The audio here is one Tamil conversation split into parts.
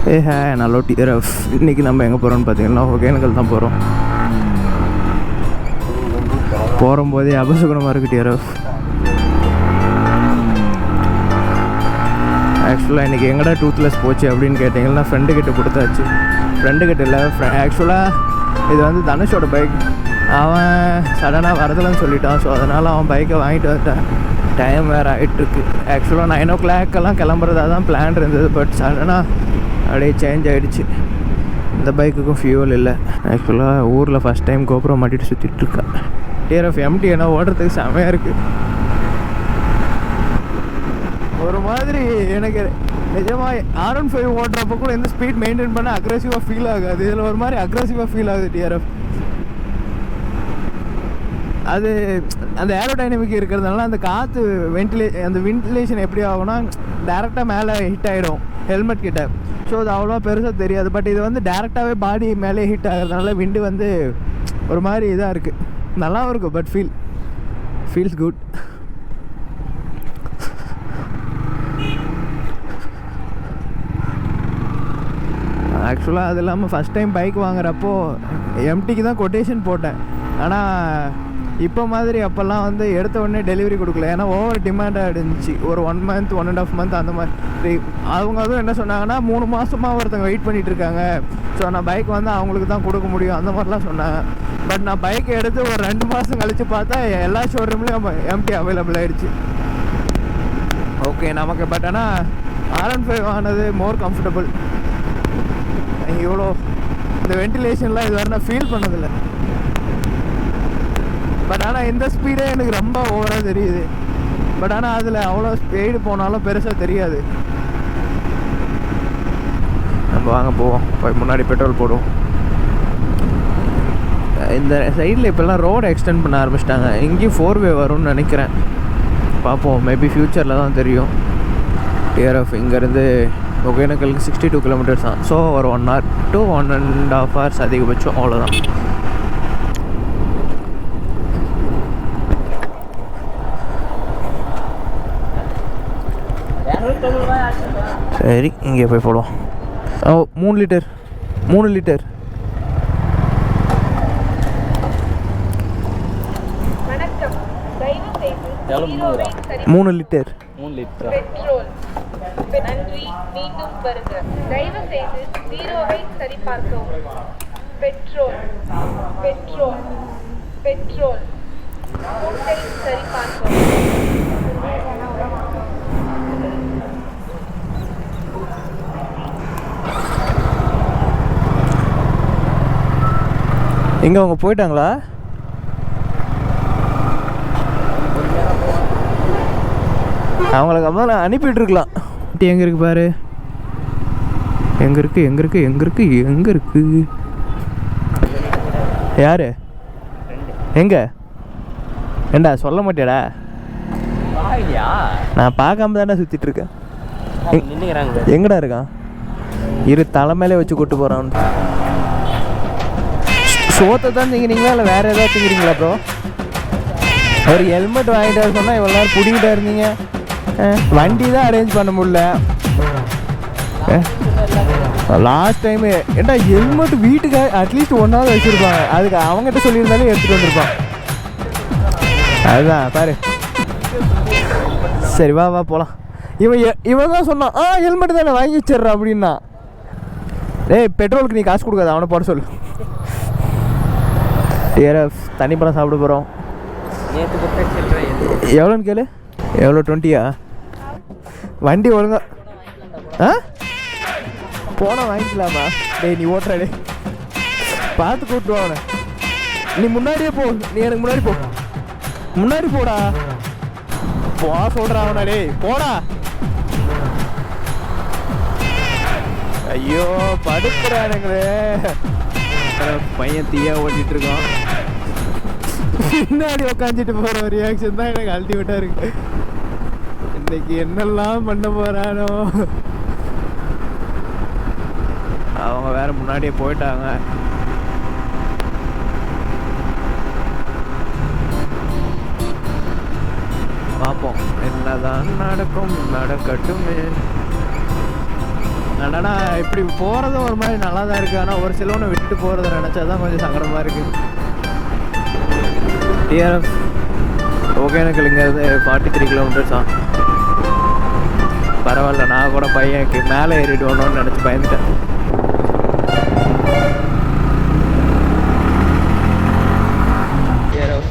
நல்ல டிஆர்எஃப். இன்றைக்கி நம்ம எங்கே போகிறோம்னு பார்த்தீங்கன்னா ஒகேனக்கல் தான் போகிறோம். போகும்போதே அபசகுணமாக இருக்குது டிஆர்எஃப். ஆக்சுவலாக இன்றைக்கி எங்கடா டூத்லெஸ் போச்சு அப்படின்னு கேட்டிங்கன்னா ஃப்ரெண்டுக்கிட்ட கொடுத்தாச்சு. ஃப்ரெண்டுக்கிட்ட இல்லை, ஆக்சுவலாக இது வந்து தனுஷோட பைக். அவன் சடனாக வரதில்லைன்னு சொல்லிட்டான். ஸோ அதனால் அவன் பைக்கை வாங்கிட்டு வந்துட்டான். டைம் வேறு ஆகிட்டுருக்கு. ஆக்சுவலாக 9 o'clock கிளம்புறதா தான் பிளான் இருந்தது. பட் சடனாக அப்படியே சேஞ்ச் ஆகிடுச்சு. இந்த பைக்குக்கும் ஃபியூவல் இல்லை. ஆக்சுவலாக ஊரில் ஃபஸ்ட் டைம் கோபுரம் மாட்டிட்டு சுற்றிட்டுருக்கேன். டிஆர்எஃப் எம்டி ஏன்னா ஓடுறதுக்கு செமையாக இருக்குது. ஒரு மாதிரி எனக்கு நிஜமாக R15 ஓட்டுறப்போ கூட எந்த ஸ்பீட் மெயின்டைன் பண்ண அக்ரெசிவாக ஃபீல் ஆகாது. இதில் ஒரு மாதிரி அக்ரெசிவாக ஃபீல் ஆகுது டிஆர்எஃப். அது அந்த ஏரோடைனமிக் இருக்கிறதுனால அந்த காற்று அந்த வென்டிலேஷன் எப்படி ஆகும்னா டேரெக்டாக மேலே ஹிட் ஆகிடும் ஹெல்மெட் கிட்ட. ஸோ அது அவ்வளோவா பெருசாக தெரியாது. பட் இது வந்து டேரெக்டாகவே பாடி மேலே ஹிட் ஆகிறதுனால விண்டு வந்து ஒரு மாதிரி இதாக இருக்குது. நல்லாவும் இருக்கும். But feels good. ஆக்சுவலாக அது இல்லாமல் ஃபஸ்ட் டைம் பைக் வாங்குறப்போ எம்டிக்கு தான் கொட்டேஷன் போட்டேன். ஆனால் இப்போ மாதிரி அப்போல்லாம் வந்து எடுத்த உடனே டெலிவரி கொடுக்கல. ஏன்னா ஓவர் டிமாண்டாக இருந்துச்சு. ஒரு 1 month 1.5 month அந்த மாதிரி. அவங்க அதுவும் என்ன சொன்னாங்கன்னா 3 மாதமாக ஒருத்தங்க வெயிட் பண்ணிகிட்டு இருக்காங்க. ஸோ நான் பைக் வந்து அவங்களுக்கு தான் கொடுக்க முடியும் அந்த மாதிரிலாம் சொன்னாங்க. பட் நான் பைக் எடுத்து ஒரு 2 மாதம் கழித்து பார்த்தா எல்லா ஷோரூம்லேயும் எம்டி அவைலபிள் ஆகிடுச்சு. ஓகே நமக்கு. பட் ஆனால் R15 ஆனது மோர் கம்ஃபர்டபுள். இவ்வளோ இந்த வென்டிலேஷன்லாம் இது வரை நான் ஃபீல் பண்ணதில்லை. பட் ஆனால் இந்த ஸ்பீடே எனக்கு ரொம்ப ஓவராக தெரியுது. பட் ஆனால் அதில் அவ்வளோ ஸ்பீடு போனாலும் பெருசாக தெரியாது. நம்ம வாங்க போவோம். போய் முன்னாடி பெட்ரோல் போடுவோம். இந்த சைடில் இப்போல்லாம் ரோடு எக்ஸ்டெண்ட் பண்ண ஆரம்பிச்சிட்டாங்க. இங்கேயும் 4-way வரும்னு நினைக்கிறேன். பார்ப்போம். மேபி ஃப்யூச்சரில் தான் தெரியும். டிஆர்எஃப் இங்கேருந்து ஒகேனக்கலுக்கு 62 kilometers தான். ஸோ ஒரு 1 hour to 1.5 hours அதிகபட்சம், அவ்வளோதான். சரி இங்கே போய் போடுவோம். 3 லிட்டர் 3 லிட்டர். நன்றி. மீண்டும் வருக. தயவு செய்து 0-வை சரிபார்க்கவும். பெட்ரோல் மூட்டை சரிபார்க்கவும். எங்கே அவங்க போயிட்டாங்களா? அவங்களுக்கு அம்மா அனுப்பிட்டுருக்கலாம். எங்கே இருக்குது பாரு. எங்கே இருக்குது யார் எங்கே ஏண்டா சொல்ல மாட்டேடா? நான் பார்க்காம தானே சுற்றிட்டுருக்கேன். எங்கடா இருக்கான்? இரு தலைமையிலே வச்சு கூட்டு போகிறான். சோத்தை தான் திங்கிறீங்களா இல்லை வேறு ஏதாவது திங்கிறீங்களா ப்ரோ? ஒரு ஹெல்மெட் வாங்கிட்டு வர சொன்னால் இவ்வளோ நேரம் பிடிக்கிட்டா இருந்தீங்க. வண்டி தான் அரேஞ்ச் பண்ண முடியல. லாஸ்ட் டைமு ஏன்டா ஹெல்மெட் வீட்டுக்கு அட்லீஸ்ட் 1 hour வச்சுருப்பாங்க. அதுக்கு அவங்ககிட்ட சொல்லியிருந்தாலே எடுத்துகிட்டு வந்திருப்பான். அதுதான் பாரு. சரி வா போகலாம். இவன் தான் சொன்னான் ஹெல்மெட் தானே வாங்கி வச்சிட்றான் அப்படின்னா. பெட்ரோலுக்கு நீ காசு கொடுக்காத, அவனை போட சொல்லு. டிஆர்எஃப் தண்ணி பழம் சாப்பிட போகிறோம். எவ்வளோன்னு கேளு. எவ்வளோ? 20-யா? வண்டி ஒழுங்கா போனால் வாங்கிக்கலாமா? நீ ஓட்டுற பார்த்து கூப்பிட்டு அவனை. நீ முன்னாடியே போ. நீ எனக்கு முன்னாடி போடா. சொல்கிறான் அவனா. போடா. ஐயோ படுத்துறானுங்களே. பையன் தீயா ஓட்டிகிட்டு இருக்கான். பின்னாடி உக்காந்துட்டு போகிற ஒரு ரியாக்ஷன் தான் எனக்கு அல்டிமேட்டாக இருக்கு. இன்னைக்கு என்னெல்லாம் பண்ண போகிறானோ. அவங்க வேற முன்னாடியே போயிட்டாங்க. பார்ப்போம் என்னதான் நடக்கும். நடக்கட்டுமே. ஆனால் இப்படி போகிறதும் ஒரு மாதிரி நல்லா தான் இருக்குது. ஆனால் ஒரு சிலவனை விட்டு போகிறத நினச்சா தான் கொஞ்சம் சங்கடமாக இருக்குது. டிஆர்எஃப் ஒகேனக்கல் இங்கேருந்து 43 கிலோமீட்டர்ஸா? பரவாயில்ல, நான் கூட பையனுக்கு மேலே ஏறிட்டு வரணும்னு நினச்சி பயந்துட்டேன்.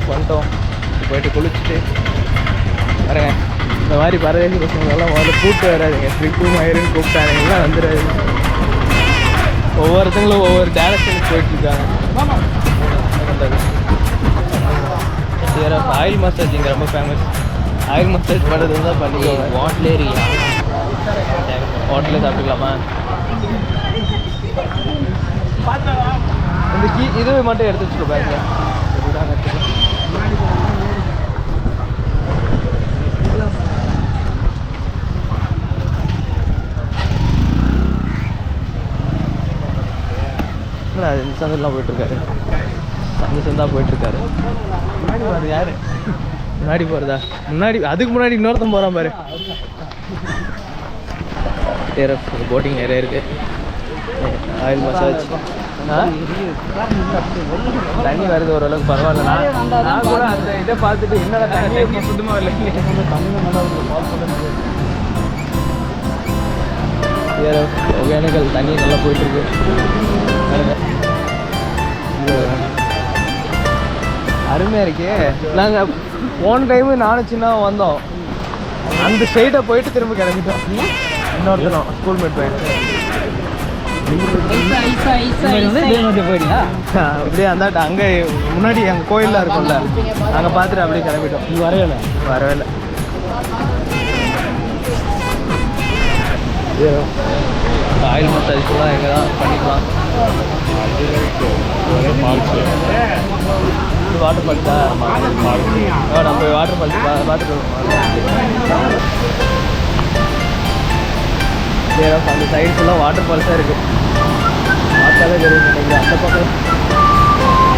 வந்துட்டோம், போயிட்டு குளிச்சுட்டு வரேங்க. இந்த மாதிரி பரதேசி பசங்களெல்லாம் முதல்ல கூப்பிட்டு வராதுங்க. ட்ரிப்பு மயிருன்னு கூப்பிட்டானுங்கலாம் வந்துடாது. ஒவ்வொருத்தங்களும் ஒவ்வொரு டேரக்ஷனுக்கு போயிட்டுருக்காங்க. ஆயில் மசாஜ் இங்கே ரொம்ப ஃபேமஸ். ஆயில் மசாஜ் பண்ணுறது தான் பண்ணிக்கோங்க. ஹோட்டலே சாப்பிட்டுக்கலாமா? இந்த இது மட்டும் எடுத்து வச்சுட்டு பாருங்க. இதுதான் எடுத்துக்கலாம். அது இந்த சந்தெல்லாம் போயிட்டுருக்காரு. சந்தா போயிட்டுருக்காரு. முன்னாடி போகிறது யார்? முன்னாடி போகிறதா? முன்னாடி அதுக்கு முன்னாடி இன்னொருத்தன் போகிறான் பாரு. போட்டிங் நிறைய இருக்குது. ஆயில் மசாஜ் தண்ணி வருது ஓரளவுக்கு பரவாயில்ல. நான் கூட அந்த இதை பார்த்துட்டு என்னடா தண்ணி சுத்தமாக இல்லை. ஒகேனக்கல் தண்ணி நல்லா போயிட்டுருக்கு. அருமையாக இருக்கே. நாங்கள் போன டைமு நானும் சின்ன வந்தோம். அந்த சைடை போயிட்டு திரும்ப கிளம்பிட்டோம். இன்னொருத்தனும் ஸ்கூல்மேட் பையன் போயிட்டீங்களா? அப்படியே அந்தாட்ட அங்கே முன்னாடி எங்கள் கோயிலில் இருக்கும்ல, அங்கே பார்த்துட்டு அப்படியே கிளம்பிட்டோம். இது வரவே இல்லை. ஆயில் மசாஜ்லாம் எங்கே தான் பண்ணிக்கலாம். இது வாட்டர் ஃபால்ஸா? நம்ம வாட்டர் ஃபால்ஸ் பார்த்துட்டு அந்த சைடு ஃபுல்லாக வாட்டர் ஃபால்ஸாக இருக்குது. பார்த்தாலே தெரியும் நினைக்கிறேன். அந்த பக்கம்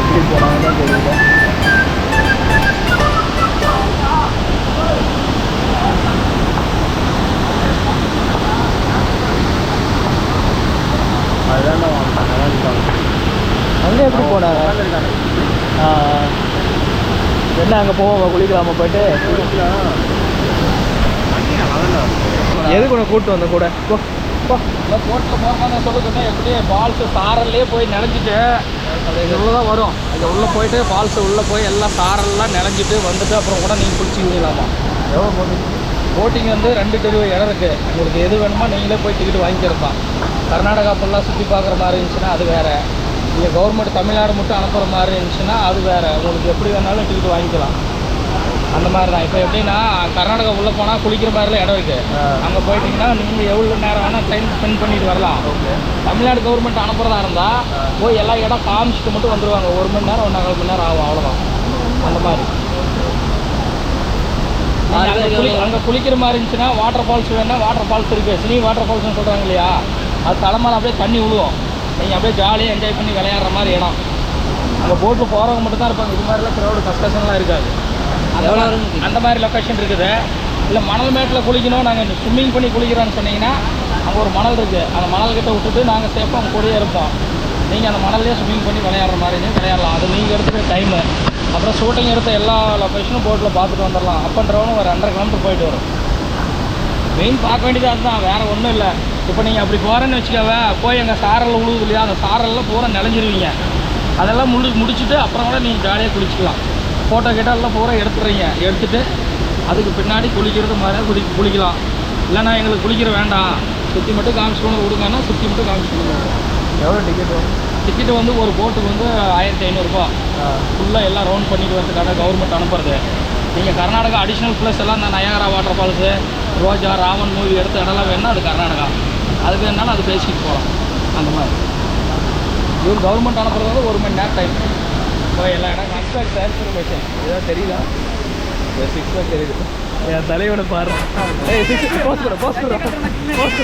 எப்படி போனாங்க தான் தெரியல. அதுதான் அங்கே எப்படி போனாங்க? என்ன அங்கே போவோம், குளிக்கலாமா? போயிட்டு எதுக்கு உன்னை கூப்பிட்டு வந்த கூட? போட்டில் போகிறதா சொல்லுதுன்னா எப்படி ஃபால்ஸு சாரல்லே போய் நினைஞ்சிட்டு இது உள்ளே தான் வரும். இது உள்ளே போயிட்டு ஃபால்ஸு உள்ளே போய் எல்லாம் சாரெல்லாம் நினைஞ்சிட்டு வந்துட்டு அப்புறம் கூட நீங்கள் குளிச்சிக்கலாமா? எவ்வளோ போட்டிங்? போட்டிங் வந்து 2 இடம் இருக்குது. உங்களுக்கு எது வேணுமோ நீங்களே போய் டிக்கெட் வாங்கிக்கிறது தான். கர்நாடகா ஃபுல்லாக சுற்றி பார்க்குற மாதிரி இருந்துச்சுன்னா அது வேறு. நீங்கள் கவர்மெண்ட் தமிழ்நாடு மட்டும் அனுப்புகிற மாதிரி இருந்துச்சுன்னா அது வேறு. உங்களுக்கு எப்படி வேணாலும் டிக்கெட் வாங்கிக்கலாம். அந்த மாதிரி தான். இப்போ எப்படின்னா கர்நாடகா உள்ளே போனால் குளிக்கிற மாதிரிலாம் இடம் இருக்குது. அங்கே போயிட்டீங்கன்னா நீங்கள் எவ்வளோ நேரம் வேணால் டைம் ஸ்பெண்ட் பண்ணிட்டு வரலாம். தமிழ்நாடு கவர்மெண்ட் அனுப்புகிறதா இருந்தால் போய் எல்லா இடம் காமிச்சிட்டு மட்டும் வந்துடுவாங்க. 1 மணி நேரம் 1.25 மணி நேரம் ஆகும், அவ்வளோதான். அந்த மாதிரி அங்கே குளிக்கிற மாதிரி இருந்துச்சுன்னா வாட்டர் ஃபால்ஸ் வேணுன்னா வாட்டர் ஃபால்ஸ் இருக்குது. சினி வாட்டர் ஃபால்ஸ்னு சொல்கிறாங்க இல்லையா, அது தலைமையில் அப்படியே தண்ணி விழுவும். நீங்கள் அப்படியே ஜாலியாக என்ஜாய் பண்ணி விளையாடுற மாதிரி இடம். அங்கே போட்டில் போகிறவங்க மட்டும் தான் இருப்பாங்க. இது மாதிரிலாம் க்ரௌடு கஷ்டம்லாம் இருக்காது. அந்த மாதிரி லொக்கேஷன் இருக்குது. இல்லை மணல் மேட்டில் குளிக்கணும், நாங்கள் ஸ்விம்மிங் பண்ணி குளிக்கிறோன்னு சொன்னீங்கன்னா அங்கே ஒரு மணல் இருக்குது. அந்த மணல்கிட்ட விட்டுட்டு நாங்கள் சேஃபாக அங்கே கூடயே இருப்போம். நீங்கள் அந்த மணல்லையே ஸ்விம்மிங் பண்ணி விளையாடுற மாதிரி விளையாடலாம். அது நீங்கள் எடுத்துக்கிற டைமு. அப்புறம் ஷூட்டிங் எடுத்த எல்லா லொக்கேஷனும் போட்டில் பார்த்துட்டு வந்துடலாம். அப் அண்ட் டவுன் ஒரு 1.5 கிலோமீட்டர் போயிட்டு வரும். மெயின் பார்க்க வேண்டியது அதுதான், வேறு ஒன்றும் இல்லை. இப்போ நீங்கள் அப்படி போகிறேன்னு வச்சுக்கவே போய் எங்கள் சாரல் உழுவுது இல்லையா, அந்த சாரல்லாம் பூரா நிலஞ்சிருவீங்க. அதெல்லாம் முடிச்சுட்டு அப்புறம் கூட நீங்கள் ஜாலியாக குளிச்சிக்கலாம். ஃபோட்டோ எல்லாம் பூரா எடுத்துடுறீங்க. எடுத்துகிட்டு அதுக்கு பின்னாடி குளிக்கிறது மாதிரி குளிக்கலாம். இல்லைண்ணா எங்களுக்கு குளிக்கிற வேண்டாம், சுற்றி மட்டும் காமிச்சிக்கணும் விடுங்கன்னா சுற்றி மட்டும் காமிச்சிக்கணும். எவ்வளோ டிக்கெட் வரும்? டிக்கெட்டு வந்து ஒரு போட்டுக்கு வந்து 1500 ரூபா. ஃபுல்லாக எல்லாம் ரவுண்ட் பண்ணிட்டு வரதுக்காக கவர்மெண்ட் அனுப்புறது. நீங்கள் கர்நாடகா அடிஷ்னல் ப்ளஸ் எல்லாம் இந்த நயாகரா வாட்டர் ஃபால்ஸு, ரோஜா, ராமன் மூவி எடுத்த இடம்லாம் வேணுன்னா அது கர்நாடகா. அதுக்கு வேணாலும் அது பேசிட்டு போகலாம். அந்த மாதிரி இவர் கவர்மெண்ட் அனுப்புறது வந்து 1 மணி நேரம் டைம். இப்போ எல்லா இடம் கன்ஸ்ட்ரக்ட் டிரான்ஸ்ஃபர்மேஷன் ஏதாவது தெரியுதா? 6 பேக் தெரியுது. என் தலையோட பாரு. போஸ்ட்